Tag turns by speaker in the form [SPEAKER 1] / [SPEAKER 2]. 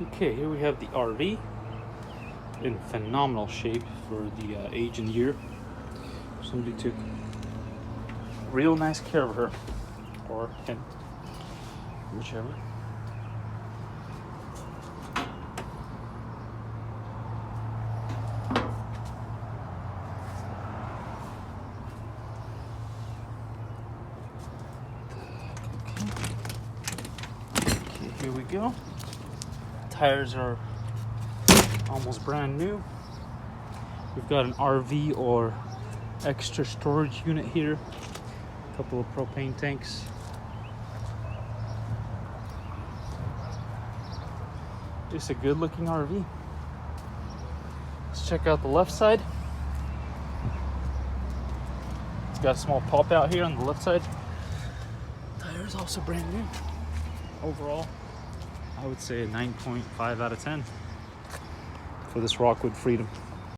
[SPEAKER 1] Okay, here we have the RV in phenomenal shape for the age and year. Somebody took real nice care of her, or him, whichever. Okay, here we go. Tires are almost brand new. We've got an RV or extra storage unit here. A couple of propane tanks. Just a good looking RV. Let's check out the left side. It's got a small pop out here on the left side. Tires also brand new. Overall, I would say a 9.5 out of 10 for this Rockwood Freedom.